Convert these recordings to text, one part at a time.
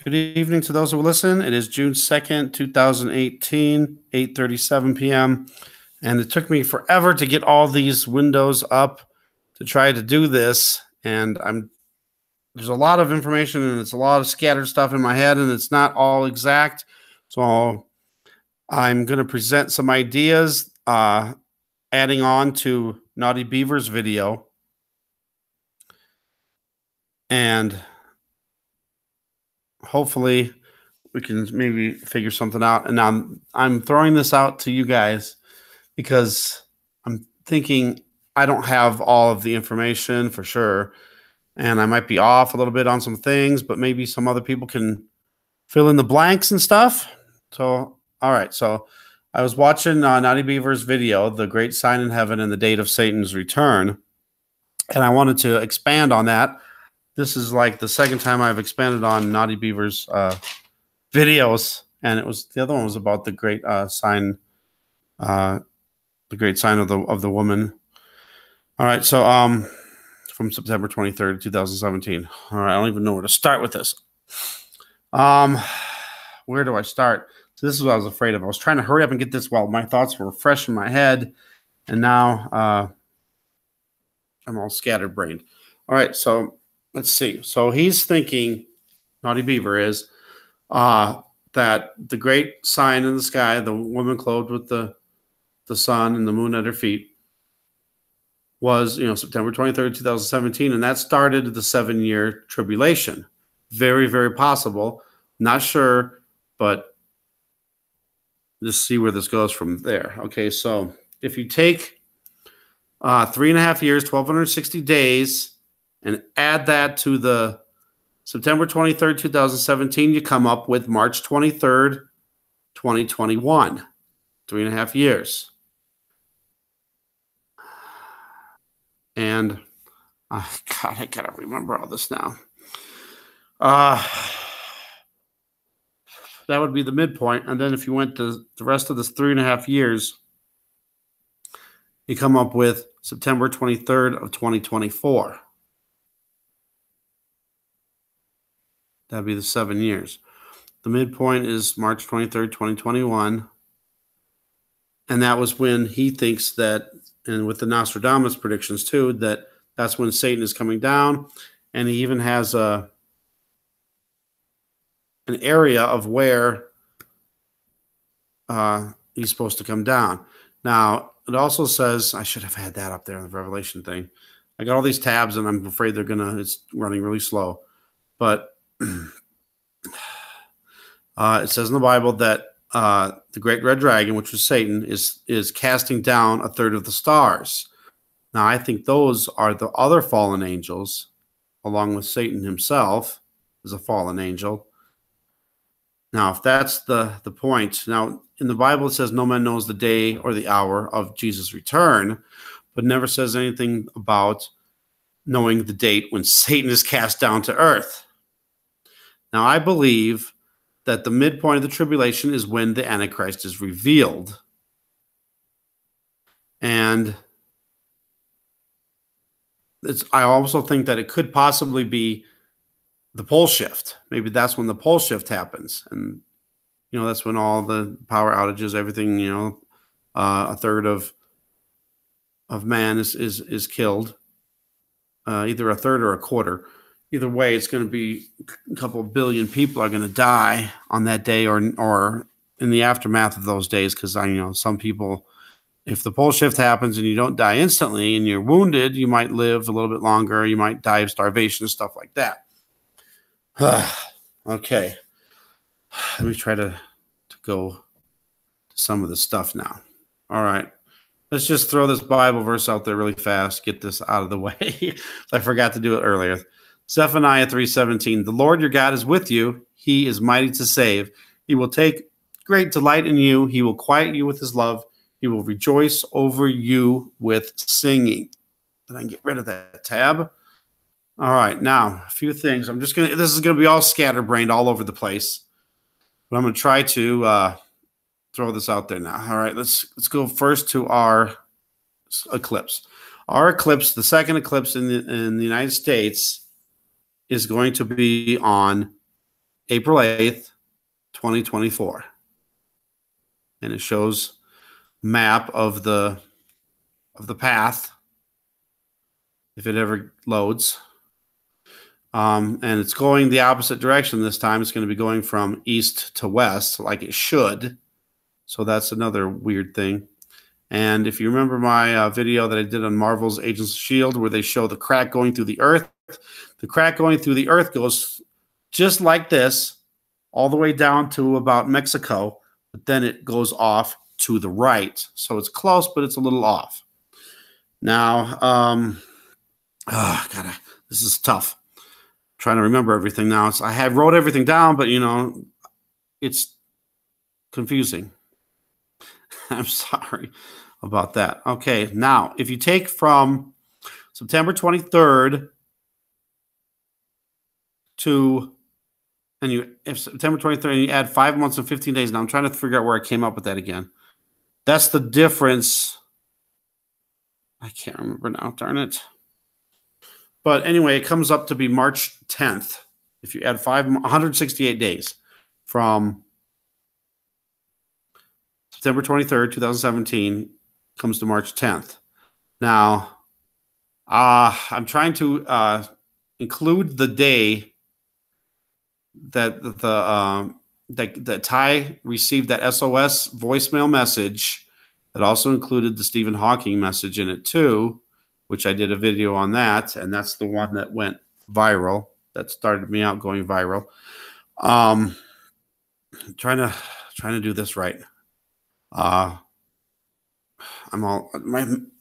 Good evening to those who listen. It is June 2nd, 2018, 8:37 p.m. And it took me forever to get all these windows up to try to do this. And there's a lot of information and it's a lot of scattered stuff in my head and it's not all exact. So I'm going to present some ideas, adding on to Naughty Beaver's video. And hopefully we can maybe figure something out. And I'm throwing this out to you guys because I'm thinking I don't have all of the information for sure. And I might be off a little bit on some things, but maybe some other people can fill in the blanks and stuff. So, all right. So I was watching Naughty Beaver's video, The Great Sign in Heaven and the Date of Satan's Return. And I wanted to expand on that. This is like the second time I've expanded on Naughty Beaver's videos, and the other one was about the great sign, the great sign of the woman. All right, so from September 23rd, 2017. All right, I don't even know where to start with this. Where do I start? So this is what I was afraid of. I was trying to hurry up and get this while my thoughts were fresh in my head, and now I'm all scatterbrained. All right, so let's see. So he's thinking, Naughty Beaver is, that the great sign in the sky, the woman clothed with the sun and the moon at her feet, was, September 23rd, 2017, and that started the 7-year tribulation. Very, very possible. Not sure, but just see where this goes from there. Okay, so if you take 3.5 years, 1,260 days, and add that to the September 23rd, 2017, you come up with March 23rd, 2021. 3.5 years. And, God, I gotta remember all this now. That would be the midpoint. And then if you went to the rest of this 3.5 years, you come up with September 23rd of 2024. That'd be the 7 years. The midpoint is March 23rd, 2021. And that was when he thinks that, and with the Nostradamus predictions too, that's when Satan is coming down. And he even has an area of where he's supposed to come down. Now, it also says, I should have had that up there in the Revelation thing. I got all these tabs and I'm afraid it's running really slow. But it says in the Bible that the great red dragon, which was Satan, is casting down 1/3 of the stars. Now, I think those are the other fallen angels, along with Satan himself is a fallen angel. Now, if that's the point, now in the Bible it says no man knows the day or the hour of Jesus' return, but never says anything about knowing the date when Satan is cast down to earth. Now, I believe that the midpoint of the tribulation is when the Antichrist is revealed. And I also think that it could possibly be the pole shift. Maybe that's when the pole shift happens. And, that's when all the power outages, everything, 1/3 of man is killed. Either 1/3 or 1/4. Either way, it's going to be a couple of billion people are going to die on that day or in the aftermath of those days. Because some people, if the pole shift happens and you don't die instantly and you're wounded, you might live a little bit longer. You might die of starvation and stuff like that. Okay. Let me try to go to some of the stuff now. All right. Let's just throw this Bible verse out there really fast. Get this out of the way. I forgot to do it earlier. Zephaniah 3:17, the Lord your God is with you. He is mighty to save. He will take great delight in you. He will quiet you with his love. He will rejoice over you with singing. Then I can get rid of that tab. All right, now a few things. This is going to be all scatterbrained all over the place. But I'm going to try to throw this out there now. All right, let's go first to our eclipse. Our eclipse, the second eclipse in the United States, is going to be on April 8th, 2024. And it shows map of the path if it ever loads. And it's going the opposite direction this time. It's going to be going from east to west like it should. So that's another weird thing. And if you remember my video that I did on Marvel's Agents of S.H.I.E.L.D., where they show the crack going through the Earth, the crack going through the Earth goes just like this, all the way down to about Mexico, but then it goes off to the right. So it's close, but it's a little off. Now, this is tough. I'm trying to remember everything now. I wrote everything down, but, you know, it's confusing. I'm sorry about that. Okay, now, if you take from September 23rd to, if September 23rd, and you add 5 months and 15 days. Now, I'm trying to figure out where I came up with that again. That's the difference. I can't remember now, darn it. But anyway, it comes up to be March 10th. If you add 168 days from September 23rd, 2017, comes to March 10th. Now, I'm trying to include the day that that Ty received that SOS voicemail message that also included the Stephen Hawking message in it too, which I did a video on that, and that's the one that went viral. That started me out going viral. Trying to do this right. My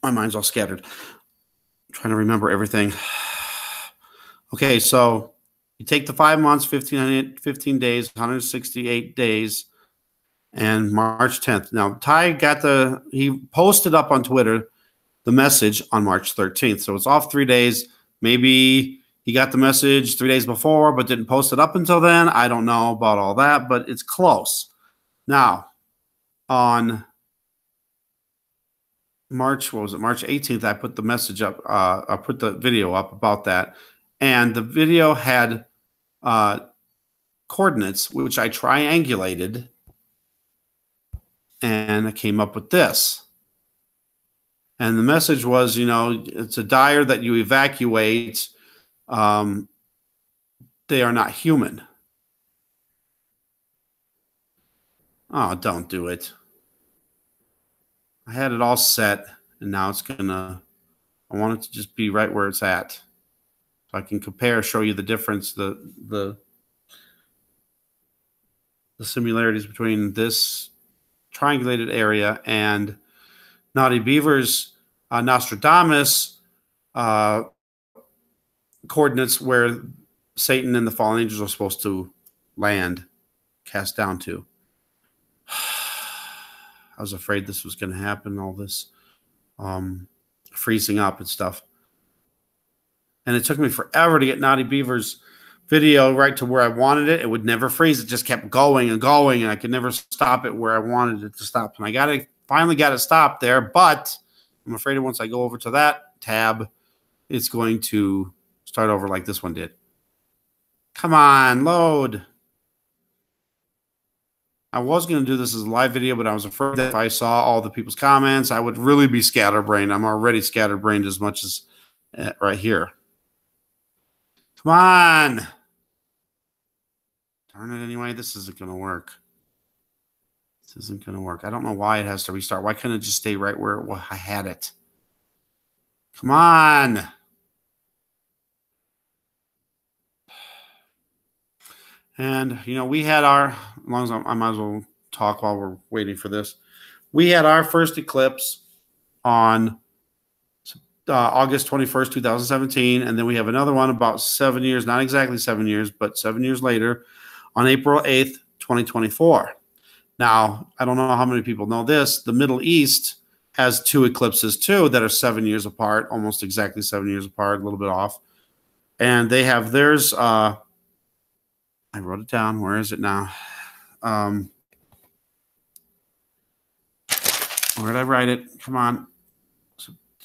mind's all scattered. I'm trying to remember everything. Okay, so you take the 5 months, 15 days, 168 days, and March 10th. Now, Ty he posted up on Twitter the message on March 13th. So it's off 3 days. Maybe he got the message 3 days before, but didn't post it up until then. I don't know about all that, but it's close. Now, on March 18th, I put the message up. I put the video up about that. And the video had coordinates, which I triangulated, and I came up with this. And the message was, you know, it's a dire that you evacuate. They are not human. Oh, don't do it. I had it all set, and now it's gonna, I want it to just be right where it's at. So I can compare, show you the difference, the similarities between this triangulated area and Naughty Beaver's Nostradamus coordinates where Satan and the fallen angels are supposed to land, cast down to. I was afraid this was going to happen, all this freezing up and stuff. And it took me forever to get Naughty Beaver's video right to where I wanted it. It would never freeze. It just kept going and going, and I could never stop it where I wanted it to stop. And I finally got it stopped there, but I'm afraid once I go over to that tab, it's going to start over like this one did. Come on, load. I was going to do this as a live video, but I was afraid that if I saw all the people's comments, I would really be scatterbrained. I'm already scatterbrained as much as right here. Come on. Darn it anyway. This isn't going to work. This isn't going to work. I don't know why it has to restart. Why couldn't it just stay right where I had it? Come on. And, you know, we had our, as long as I might as well talk while we're waiting for this. We had our first eclipse on August 21st, 2017. And then we have another one about 7 years, not exactly 7 years, but 7 years later on April 8th, 2024. Now, I don't know how many people know this. The Middle East has two eclipses too that are 7 years apart, almost exactly 7 years apart, a little bit off. And they have theirs, I wrote it down. Where is it now? Where did I write it? Come on.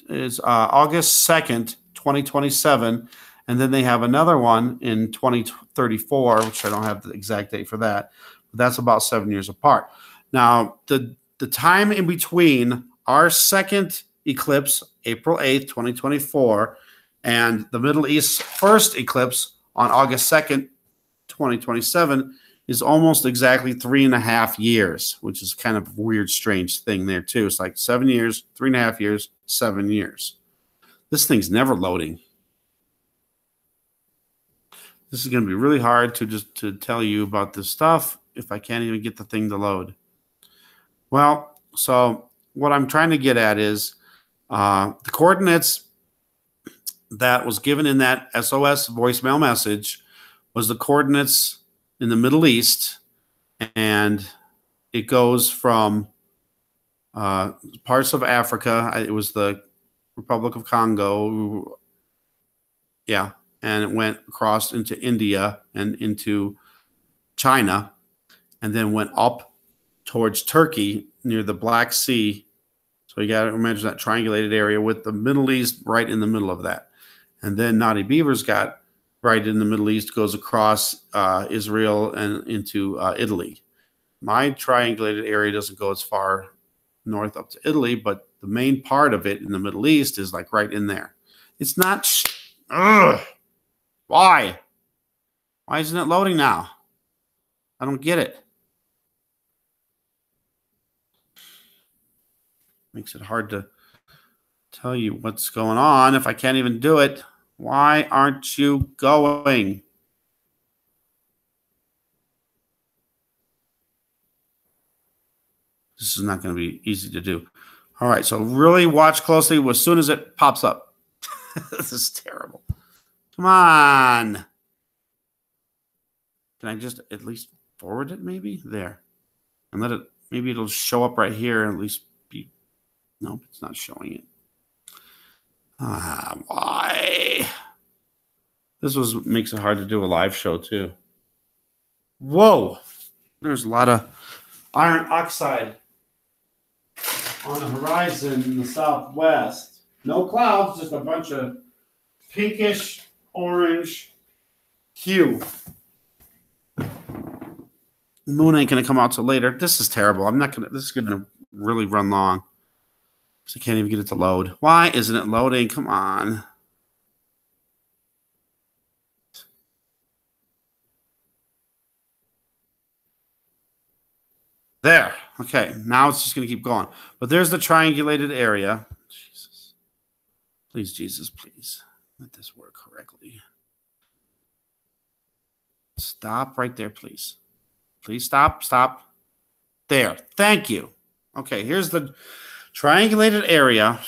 It's August 2nd, 2027. And then they have another one in 2034, which I don't have the exact date for that, but that's about 7 years apart. Now, the time in between our second eclipse, April 8th, 2024, and the Middle East's first eclipse on August 2nd, 2027, is almost exactly 3.5 years, which is kind of a weird, strange thing there, too. It's like 7 years, 3.5 years, 7 years. This thing's never loading. This is going to be really hard to tell you about this stuff if I can't even get the thing to load. Well, so what I'm trying to get at is the coordinates that was given in that SOS voicemail message was the coordinates in the Middle East, and it goes from parts of Africa. It was the Republic of Congo, yeah, and it went across into India and into China, and then went up towards Turkey near the Black Sea. So you got to imagine that triangulated area with the Middle East right in the middle of that. And then Naughty Beaver's got right in the Middle East, goes across Israel and into Italy. My triangulated area doesn't go as far north up to Italy, but the main part of it in the Middle East is like right in there. It's not. Why? Why isn't it loading now? I don't get it. Makes it hard to tell you what's going on if I can't even do it. Why aren't you going? This is not going to be easy to do. All right, so really watch closely as soon as it pops up. This is terrible. Come on. Can I just at least forward it maybe? There. And let it, maybe it'll show up right here and at least be, nope, it's not showing it. Why? This makes it hard to do a live show too. Whoa. There's a lot of iron oxide on the horizon in the southwest. No clouds, just a bunch of pinkish orange hue. The moon ain't gonna come out till later. This is terrible. This is gonna really run long. Because I can't even get it to load. Why isn't it loading? Come on. There. Okay. Now it's just going to keep going. But there's the triangulated area. Jesus. Please, Jesus, please. Let this work correctly. Stop right there, please. Please stop. Stop. There. Thank you. Okay. Here's the triangulated area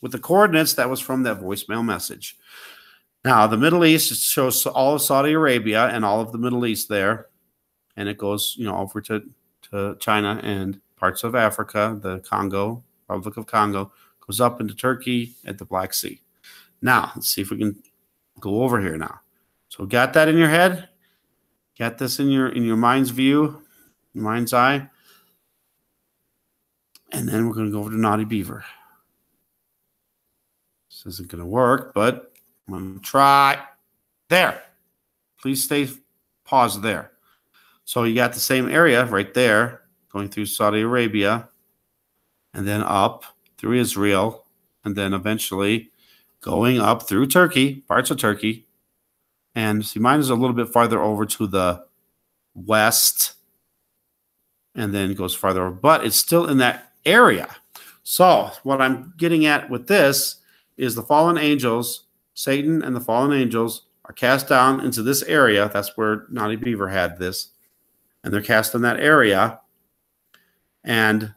with the coordinates that was from that voicemail message. Now, the Middle East shows all of Saudi Arabia and all of the Middle East there. And it goes, over to China and parts of Africa, the Congo, Republic of Congo, goes up into Turkey at the Black Sea. Now, let's see if we can go over here now. So got that in your head? Got this in your mind's view, mind's eye? And then we're going to go over to Naughty Beaver. This isn't going to work, but I'm going to try. There. Please stay paused there. So you got the same area right there, going through Saudi Arabia, and then up through Israel, and then eventually going up through Turkey, parts of Turkey. And see, mine is a little bit farther over to the west, and then goes farther over, but it's still in that area. So what I'm getting at with this is the fallen angels, Satan and the fallen angels, are cast down into this area. That's where Naughty Beaver had this. And they're cast in that area. And,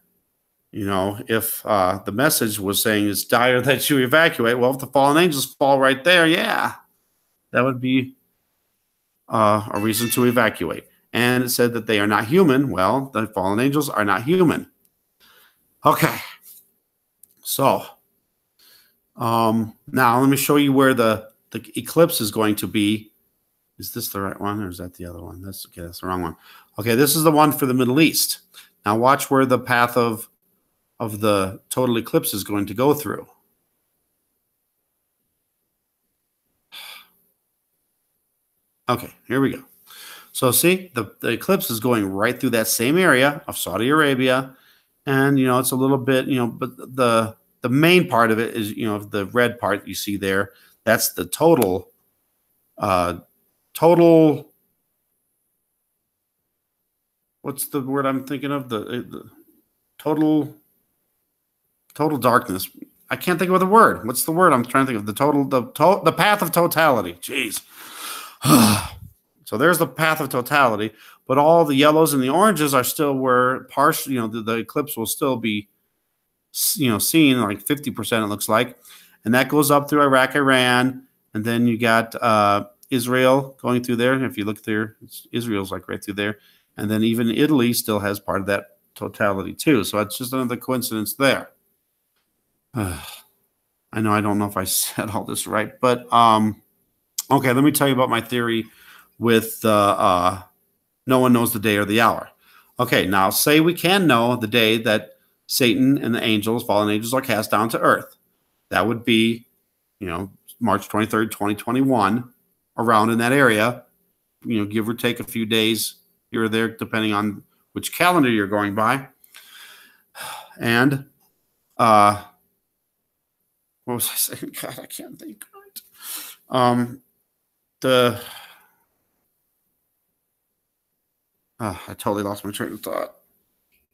if the message was saying it's dire that you evacuate, well, if the fallen angels fall right there, yeah, that would be a reason to evacuate. And it said that they are not human. Well, the fallen angels are not human. Okay. So, now let me show you where the eclipse is going to be. Is this the right one or is that the other one? That's the wrong one. Okay, this is the one for the Middle East. Now watch where the path of the total eclipse is going to go through. Okay, here we go. So see, the eclipse is going right through that same area of Saudi Arabia. And, it's a little bit, but the main part of it is, the red part you see there, that's the total, what's the word I'm thinking of? The total darkness. I can't think of the word. What's the word I'm trying to think of? The path of totality. Jeez. So there's the path of totality, but all the yellows and the oranges are still where partially, the eclipse will still be, seen like 50%, it looks like. And that goes up through Iraq, Iran, and then you got Israel going through there. And if you look there, Israel's like right through there. And then even Italy still has part of that totality too. So it's just another coincidence there. I don't know if I said all this right, but okay, let me tell you about my theory with no one knows the day or the hour. Okay, now say we can know the day that Satan and the angels, fallen angels, are cast down to earth. That would be, March 23rd, 2021, around in that area, give or take a few days here or there, depending on which calendar you're going by. And what was I saying? God, I can't think right. I totally lost my train of thought.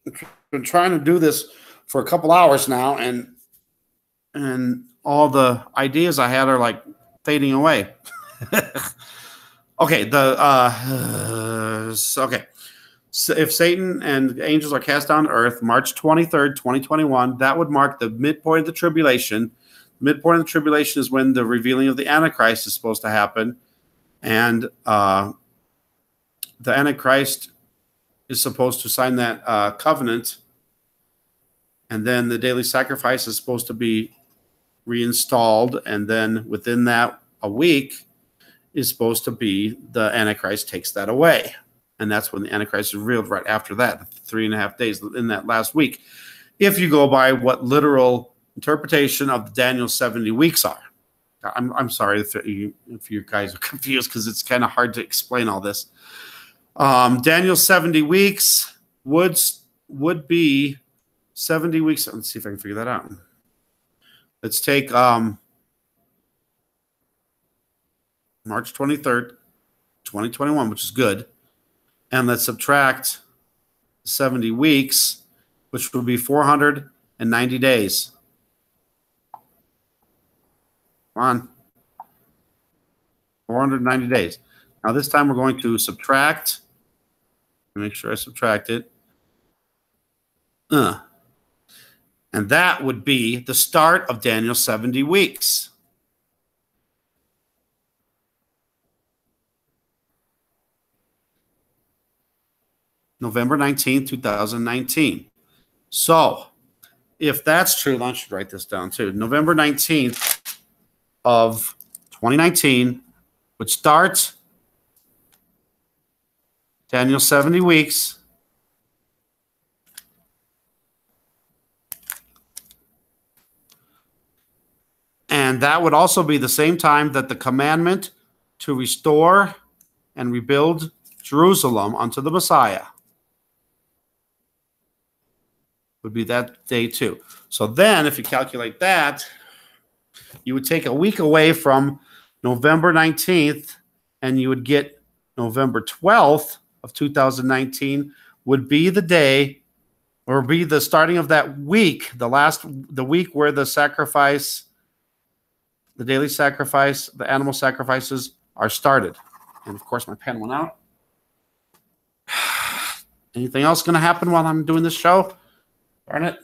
I've been trying to do this for a couple hours now, and all the ideas I had are like fading away. Okay, okay. So if Satan and angels are cast down to earth, March 23rd, 2021, that would mark the midpoint of the tribulation. The midpoint of the tribulation is when the revealing of the Antichrist is supposed to happen. And the Antichrist is supposed to sign that covenant. And then the daily sacrifice is supposed to be reinstalled. And then within that, a week is supposed to be the Antichrist takes that away. And that's when the Antichrist is revealed right after that, 3.5 days in that last week. If you go by what literal interpretation of the Daniel 70 weeks are. I'm sorry if you guys are confused because it's kind of hard to explain all this. Daniel 70 weeks would be 70 weeks. Let's see if I can figure that out. Let's take March 23rd, 2021, which is good. And let's subtract 70 weeks, which would be 490 days. Come on. 490 days. Now this time we're going to subtract. Make sure I subtract it. And that would be the start of Daniel's 70 weeks. November 19th, 2019. So if that's true, I should write this down too. November 19th of 2019 would start Daniel's 70 weeks. And that would also be the same time that the commandment to restore and rebuild Jerusalem unto the Messiah would be that day too. So then if you calculate that, you would take a week away from November 19th and you would get November 12th of 2019 would be the day or be the starting of that week, the week where the sacrifice, the daily sacrifice, the animal sacrifices are started. And of course my pen went out. Anything else going to happen while I'm doing this show? Darn it.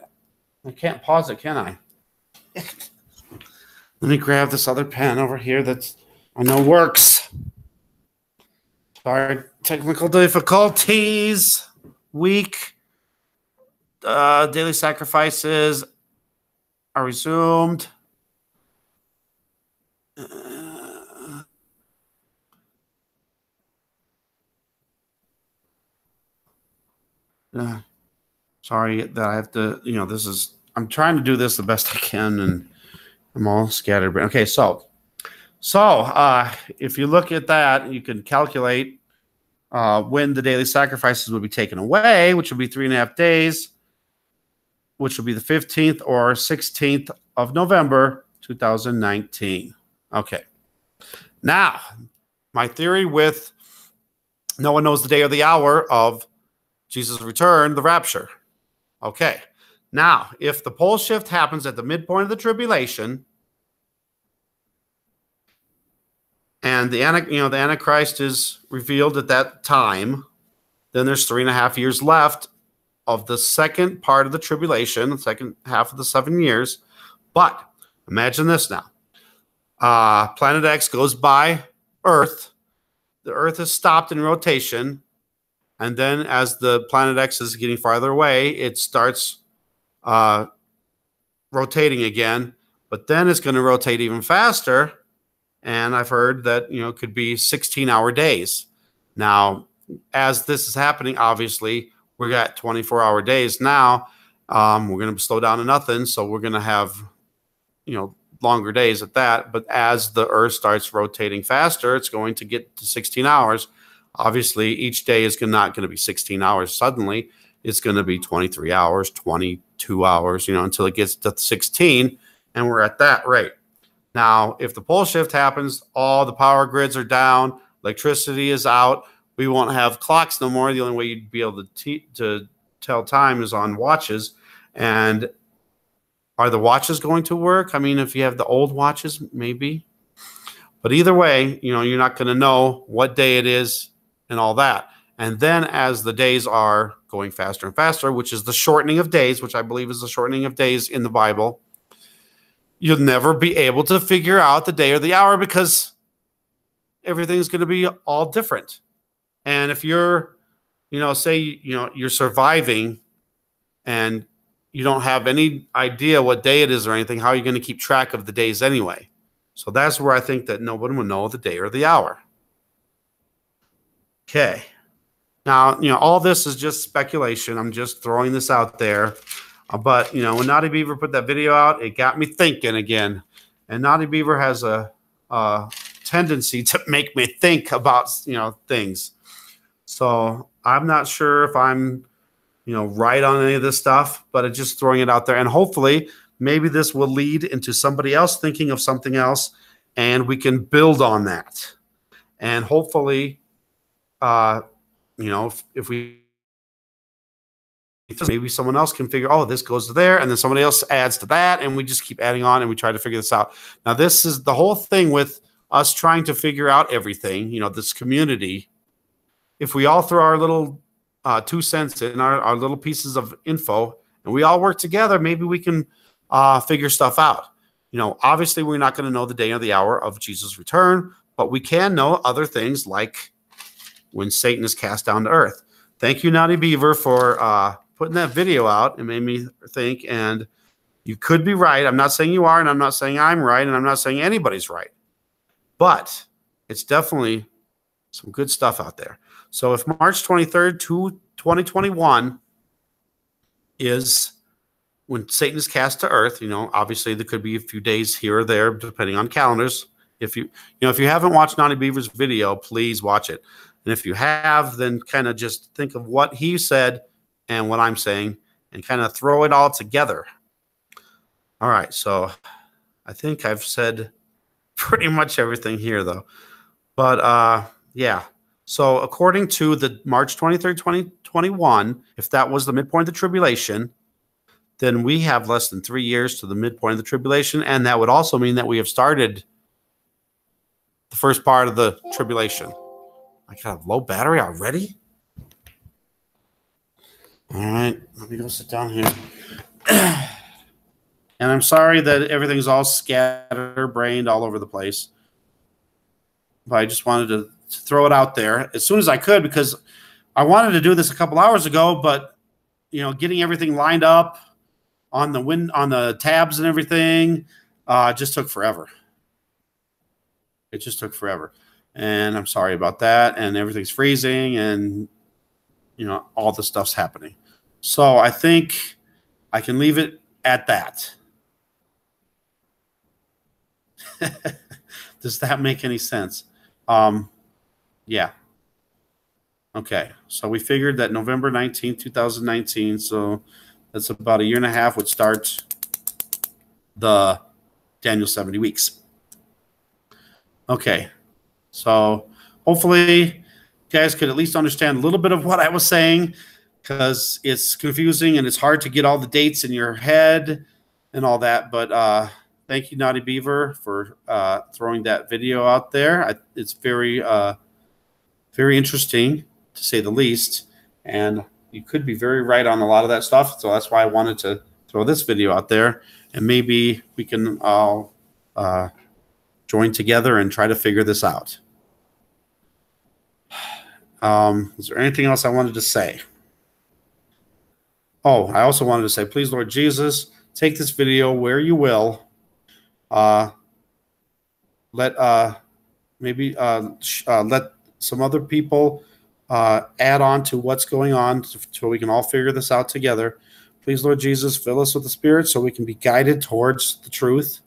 I can't pause it, can I? Let me grab this other pen over here that I know works. Sorry, technical difficulties. Week. Daily sacrifices are resumed. Sorry that I have to, I'm trying to do this the best I can and I'm all scattered. Okay, so So if you look at that, you can calculate when the daily sacrifices would be taken away, which would be 3.5 days, which will be the 15th or 16th of November, 2019. Okay. Now, my theory with no one knows the day or the hour of Jesus' return, the rapture. Okay. Now, if the pole shift happens at the midpoint of the tribulation, and the Antichrist is revealed at that time, then there's 3.5 years left of the second part of the tribulation, the second half of the 7 years. But imagine this now. Planet X goes by Earth. The Earth is stopped in rotation. And then as the Planet X is getting farther away, it starts rotating again. But then it's going to rotate even faster. And I've heard that, it could be 16-hour days. Now, as this is happening, obviously, we got 24-hour days now. We're going to slow down to nothing. So we're going to have, longer days at that. But as the Earth starts rotating faster, it's going to get to 16 hours. Obviously, each day is not going to be 16 hours suddenly. It's going to be 23 hours, 22 hours, until it gets to 16. And we're at that rate. Now, if the pole shift happens, all the power grids are down, electricity is out, we won't have clocks no more. The only way you'd be able to tell time is on watches. And are the watches going to work? I mean, if you have the old watches, maybe. But either way, you're not going to know what day it is and all that. And then as the days are going faster and faster, which is the shortening of days, which I believe is the shortening of days in the Bible, you'll never be able to figure out the day or the hour because everything's going to be all different. And if you're, say, you're surviving and you don't have any idea what day it is or anything, how are you going to keep track of the days anyway? So that's where I think that no one will know the day or the hour. Okay. Now, all this is just speculation. I'm just throwing this out there. But, when Naughty Beaver put that video out, it got me thinking again. And Naughty Beaver has a tendency to make me think about, things. So I'm not sure if I'm, right on any of this stuff, but it's just throwing it out there. And hopefully maybe this will lead into somebody else thinking of something else and we can build on that. And hopefully, if we, maybe someone else can figure, oh, this goes to there, and then somebody else adds to that, and we just keep adding on, and we try to figure this out. Now, this is the whole thing with us trying to figure out everything, this community. If we all throw our little 2 cents in, our little pieces of info, and we all work together, maybe we can figure stuff out. Obviously, we're not going to know the day or the hour of Jesus' return, but we can know other things like when Satan is cast down to earth. Thank you, Naughty Beaver, for putting that video out. It made me think, and you could be right. I'm not saying you are, and I'm not saying I'm right, and I'm not saying anybody's right. But it's definitely some good stuff out there. So if March 23rd, 2021 is when Satan is cast to earth, obviously there could be a few days here or there, depending on calendars. If you haven't watched Naughty Beaver's video, please watch it. And if you have, then kind of just think of what he said and what I'm saying and kind of throw it all together. All right, so I think I've said pretty much everything here, though. But, yeah. So according to the March 23rd, 2021, if that was the midpoint of the tribulation, then we have less than 3 years to the midpoint of the tribulation, and that would also mean that we have started the first part of the tribulation. I got a low battery already? All right, let me go sit down here. And I'm sorry that everything's all scatterbrained all over the place. But I just wanted to throw it out there as soon as I could because I wanted to do this a couple hours ago, but getting everything lined up on the tabs and everything just took forever. It just took forever. And I'm sorry about that. And everything's freezing and, all the stuff's happening. So I think I can leave it at that. Does that make any sense? Yeah. Okay. So we figured that November 19th, 2019. So that's about a year and a half would start the Daniel 70 weeks. Okay. So hopefully you guys could at least understand a little bit of what I was saying, because it's confusing and it's hard to get all the dates in your head and all that. But thank you, Naughty Beaver, for throwing that video out there. It's very, very interesting, to say the least. And you could be very right on a lot of that stuff. So that's why I wanted to throw this video out there. And maybe we can all join together and try to figure this out. Is there anything else I wanted to say? Oh, I also wanted to say, please, Lord Jesus, take this video where you will. Let some other people add on to what's going on so we can all figure this out together. Please, Lord Jesus, fill us with the Spirit so we can be guided towards the truth.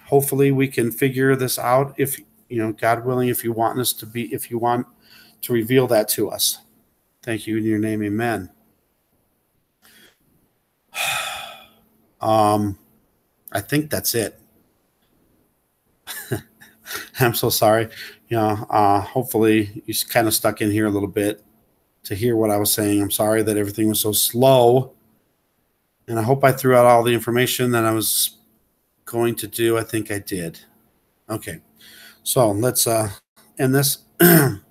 Hopefully we can figure this out, if, you know, God willing, if you want us to be, if you want to reveal that to us. Thank you in your name, amen. I think that's it. I'm so sorry. You know, hopefully you kind of stuck in here a little bit to hear what I was saying. I'm sorry that everything was so slow. And I hope I threw out all the information that I was going to do. I think I did. Okay. So let's end this. Thank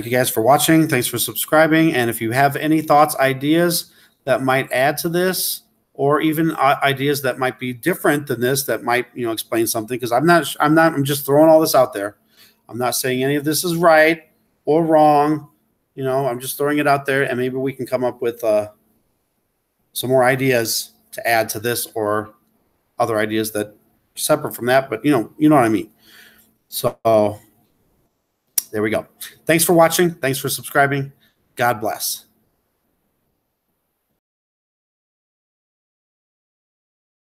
you guys for watching. Thanks for subscribing. And if you have any thoughts, ideas that might add to this, or even ideas that might be different than this, that might, you know, explain something, because I'm just throwing all this out there. I'm not saying any of this is right or wrong. You know, I'm just throwing it out there, and maybe we can come up with some more ideas to add to this, or other ideas that are separate from that. But you know what I mean. So there we go. Thanks for watching. Thanks for subscribing. God bless.